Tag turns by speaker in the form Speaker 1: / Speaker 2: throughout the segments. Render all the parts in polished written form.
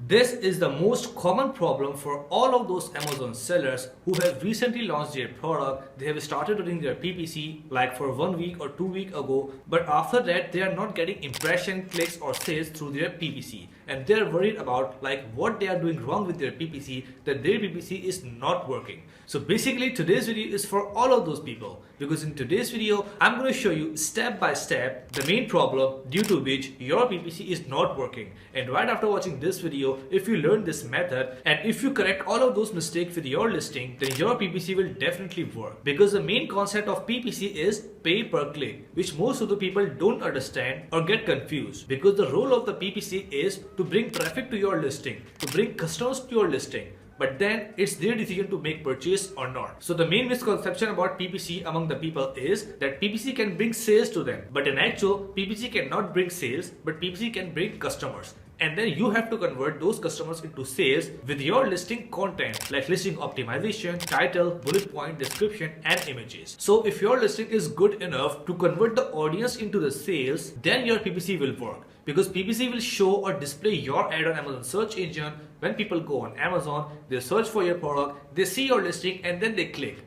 Speaker 1: This is the most common problem for all of those Amazon sellers who have recently launched their product. They have started doing their PPC like for 1 week or 2 weeks ago, but after that they are not getting impression, clicks or sales through their PPC, and they are worried about like what they are doing wrong with their PPC, that their PPC is not working. So basically today's video is for all of those people, because in today's video I'm going to show you step by step the main problem due to which your PPC is not working. And right after watching this video, if you learn this method and if you correct all of those mistakes with your listing, then your PPC will definitely work. Because the main concept of PPC is pay per click, which most of the people don't understand or get confused. Because the role of the PPC is to bring traffic to your listing, to bring customers to your listing, but then it's their decision to make purchase or not. So the main misconception about PPC among the people is that PPC can bring sales to them, but in actual, PPC cannot bring sales, but PPC can bring customers. And then you have to convert those customers into sales with your listing content, like listing optimization, title, bullet point, description and images. So if your listing is good enough to convert the audience into the sales, then your PPC will work. Because PPC will show or display your ad on Amazon search engine. When people go on Amazon, they search for your product, they see your listing and then they click.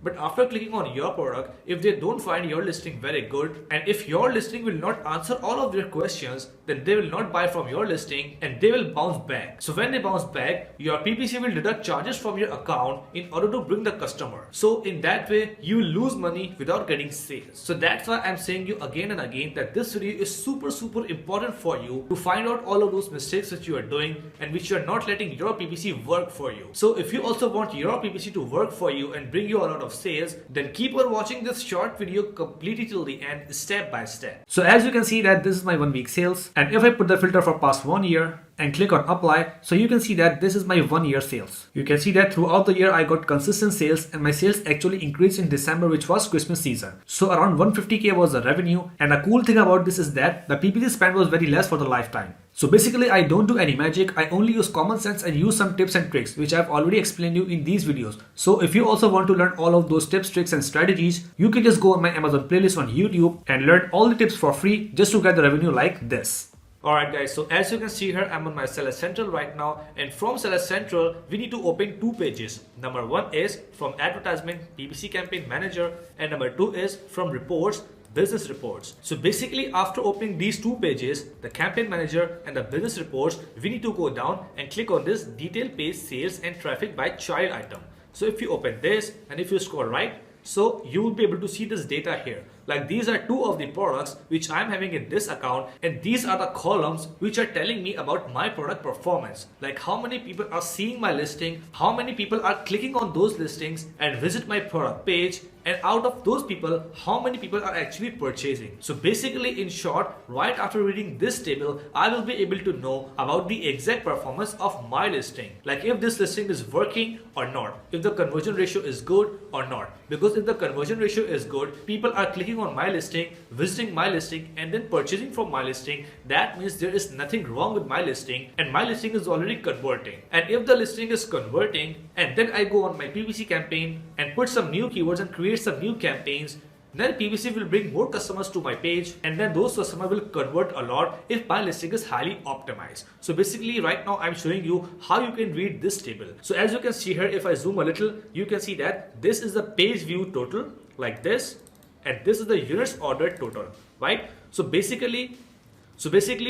Speaker 1: But after clicking on your product, if they don't find your listing very good, and if your listing will not answer all of their questions, then they will not buy from your listing and they will bounce back. So when they bounce back, your PPC will deduct charges from your account in order to bring the customer. So in that way, you will lose money without getting sales. So that's why I'm saying you again and again that this video is super important for you to find out all of those mistakes that you are doing and which you are not letting your PPC work for you. So if you also want your PPC to work for you and bring you a lot of sales, then keep on watching this short video completely till the end, step by step. So as you can see that this is my 1 week sales, and if I put the filter for past 1 year and click on apply, so you can see that this is my 1 year sales. You can see that throughout the year I got consistent sales, and my sales actually increased in December, which was Christmas season. So around 150k was the revenue, and the cool thing about this is that the PPC spend was very less for the lifetime. So basically I don't do any magic, I only use common sense and use some tips and tricks which I've already explained you in these videos. So if you also want to learn all of those tips, tricks and strategies, you can just go on my Amazon playlist on YouTube and learn all the tips for free just to get the revenue like this. Alright guys, so as you can see here, I'm on my Seller Central right now, and from Seller Central we need to open 2 pages. Number 1 is from advertisement, PPC campaign manager, and number 2 is from reports, business reports. So basically after opening these 2 pages, the campaign manager and the business reports, we need to go down and click on this detail page sales and traffic by child item. So if you open this and if you scroll right, so you will be able to see this data here. Like these are 2 of the products which I'm having in this account, and these are the columns which are telling me about my product performance. Like how many people are seeing my listing, how many people are clicking on those listings and visit my product page, and out of those people, how many people are actually purchasing. So basically in short, right after reading this table, I will be able to know about the exact performance of my listing. Like if this listing is working or not, if the conversion ratio is good or not. Because if the conversion ratio is good, people are clicking on my listing, visiting my listing and then purchasing from my listing, that means there is nothing wrong with my listing and my listing is already converting. And if the listing is converting and then I go on my PPC campaign and put some new keywords and create some new campaigns, then PPC will bring more customers to my page, and then those customers will convert a lot if my listing is highly optimized. So basically right now I'm showing you how you can read this table. So as you can see here, if I zoom a little, you can see that this is the page view total like this, and this is the units ordered total, right? So basically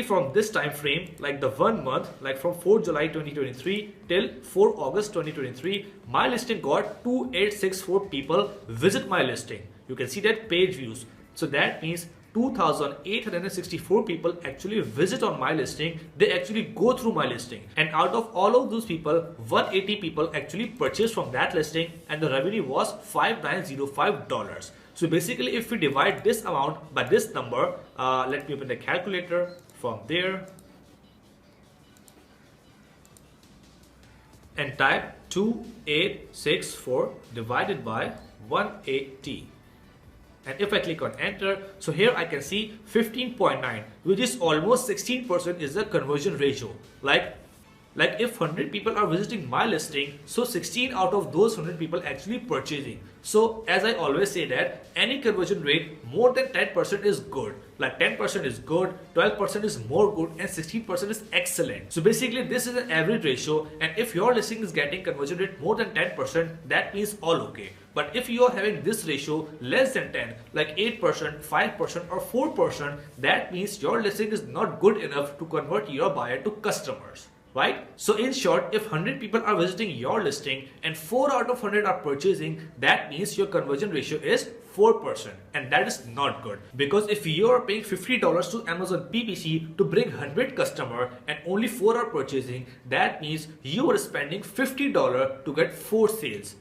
Speaker 1: from this time frame, like the 1 month, like from 4 July 2023 till 4 August 2023, my listing got 2864 people visit my listing. You can see that page views. So that means 2,864 people actually visit on my listing. They actually go through my listing, and out of all of those people, 180 people actually purchased from that listing, and the revenue was $5905. So basically if we divide this amount by this number, let me open the calculator from there and type 2864 divided by 180. And if I click on enter, so here I can see 15.9, which is almost 16% is the conversion ratio. Like Like if 100 people are visiting my listing, so 16 out of those 100 people actually purchasing. So as I always say that any conversion rate more than 10% is good. Like 10% is good, 12% is more good, and 16% is excellent. So basically this is an average ratio, and if your listing is getting conversion rate more than 10%, that means all okay. But if you are having this ratio less than 10, like 8%, 5% or 4%, that means your listing is not good enough to convert your buyer to customers. Right? So in short, if 100 people are visiting your listing and 4 out of 100 are purchasing, that means your conversion ratio is 4%, and that is not good. Because if you are paying $50 to Amazon PPC to bring 100 customers and only 4 are purchasing, that means you are spending $50 to get 4 sales.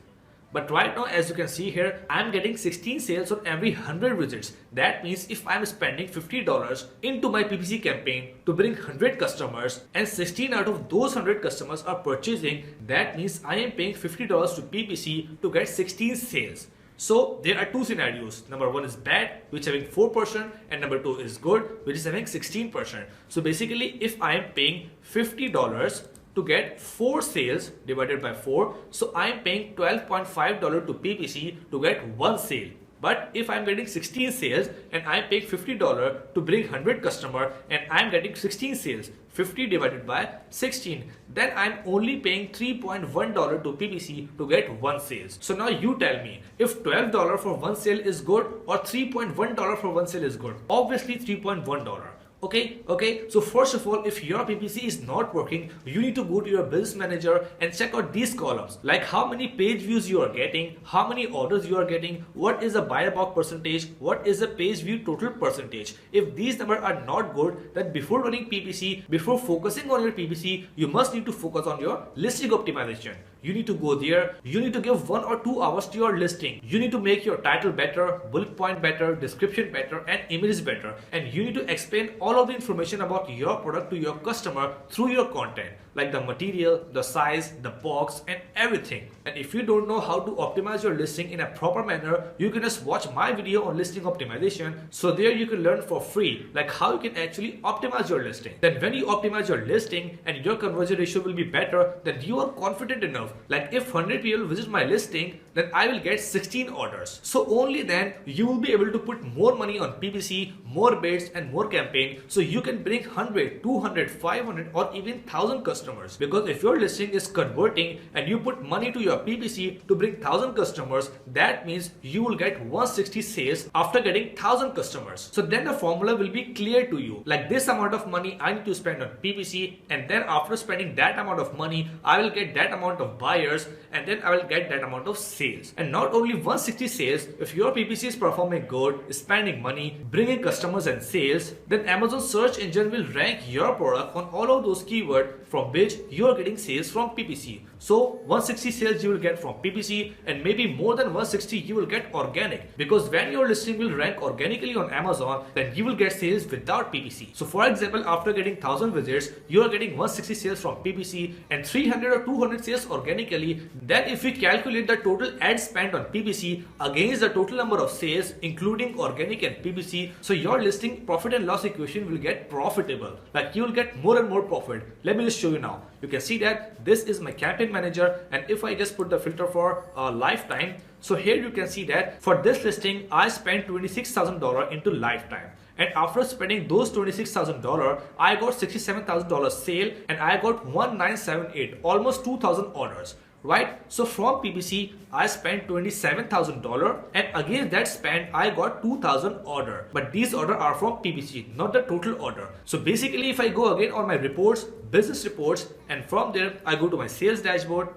Speaker 1: But right now, as you can see here, I'm getting 16 sales on every 100 visits. That means if I'm spending $50 into my PPC campaign to bring 100 customers and 16 out of those 100 customers are purchasing, that means I am paying $50 to PPC to get 16 sales. So there are two scenarios. Number one is bad, which is having 4%, and number two is good, which is having 16%. So basically, if I am paying $50 to get 4 sales divided by 4, so I am paying $12.5 to PPC to get 1 sale. But if I'm getting 16 sales and I'm paying $50 to bring 100 customers and I'm getting 16 sales, 50 divided by 16, then I'm only paying $3.1 to PPC to get 1 sales. So now you tell me, if $12 for 1 sale is good or $3.1 for 1 sale is good? Obviously $3.1. Okay. So first of all, if your PPC is not working, you need to go to your business manager and check out these columns, like how many page views you are getting, how many orders you are getting, what is the buyer box percentage, what is the page view total percentage. If these numbers are not good, then before running PPC, before focusing on your PPC, you must need to focus on your listing optimization. You need to go there, you need to give 1 or 2 hours to your listing. You need to make your title better, bullet point better, description better, and images better. And you need to explain all of the information about your product to your customer through your content, like the material, the size, the box, and everything. And if you don't know how to optimize your listing in a proper manner, you can just watch my video on listing optimization. So there you can learn for free, like how you can actually optimize your listing. Then when you optimize your listing and your conversion ratio will be better, then you are confident enough. Like if 100 people visit my listing, then I will get 16 orders. So only then you will be able to put more money on PPC, more bids, and more campaign, so you can bring 100, 200, 500 or even 1000 customers. Because if your listing is converting and you put money to your PPC to bring 1000 customers, that means you will get 160 sales after getting 1000 customers. So then the formula will be clear to you, like this amount of money I need to spend on PPC, and then after spending that amount of money, I will get that amount of buyers, and then I will get that amount of sales. And not only 160 sales, if your PPC is performing good, spending money, bringing customers and sales, then Amazon search engine will rank your product on all of those keywords from which you are getting sales from PPC. So 160 sales you will get from PPC, and maybe more than 160 you will get organic, because when your listing will rank organically on Amazon, then you will get sales without PPC. So for example, after getting 1000 visits, you are getting 160 sales from PPC and 300 or 200 sales organically. Then if we calculate the total ad spent on PPC against the total number of sales including organic and PPC, so your listing profit and loss equation will get profitable. Like you will get more and more profit. Let me just show you now. You can see that this is my campaign manager, and if I just put the filter for lifetime, so here you can see that for this listing I spent $26,000 into lifetime. And after spending those $26,000, I got $67,000 sale, and I got 1978, almost 2,000 orders. Right? So from PPC, I spent $27,000, and against that spend, I got 2,000 order. But these orders are from PPC, not the total order. So basically, if I go again on my reports, business reports, and from there, I go to my sales dashboard.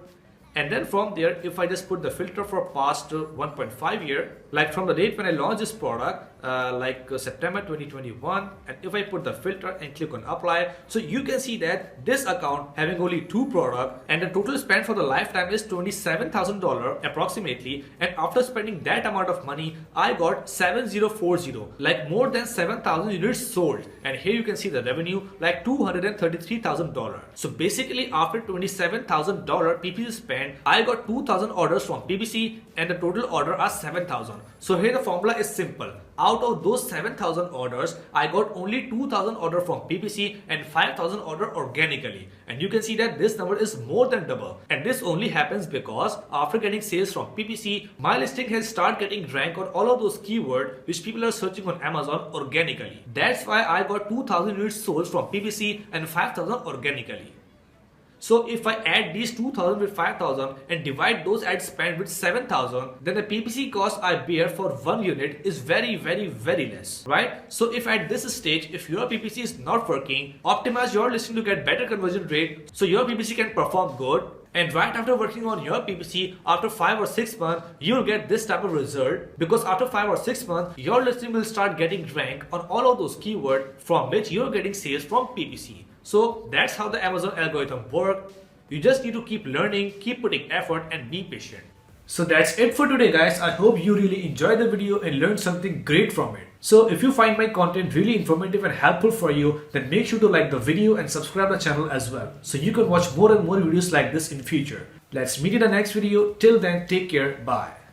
Speaker 1: And then from there, if I just put the filter for past 1.5 year, like from the date when I launched this product, September 2021, and if I put the filter and click on apply, so you can see that this account having only 2 products, and the total spend for the lifetime is $27,000 approximately, and after spending that amount of money, I got 7040, like more than 7,000 units sold. And here you can see the revenue, like $233,000. So basically after $27,000 PPC spend, I got 2,000 orders from PPC, and the total order are 7,000. Amazon. So here the formula is simple. Out of those 7,000 orders, I got only 2,000 orders from PPC and 5,000 orders organically. And you can see that this number is more than double. And this only happens because after getting sales from PPC, my listing has started getting ranked on all of those keywords which people are searching on Amazon organically. That's why I got 2,000 units sold from PPC and 5,000 organically. So if I add these 2,000 with 5,000 and divide those ad spend with 7,000, then the PPC cost I bear for one unit is very less, right? So if at this stage, if your PPC is not working, optimize your listing to get better conversion rate so your PPC can perform good. And right after working on your PPC, after 5 or 6 months, you'll get this type of result, because after 5 or 6 months, your listing will start getting ranked on all of those keywords from which you're getting sales from PPC. So that's how the Amazon algorithm works. You just need to keep learning, keep putting effort, and be patient. So that's it for today, guys. I hope you really enjoyed the video and learned something great from it. So if you find my content really informative and helpful for you, then make sure to like the video and subscribe the channel as well, so you can watch more and more videos like this in future. Let's meet in the next video. Till then, take care. Bye.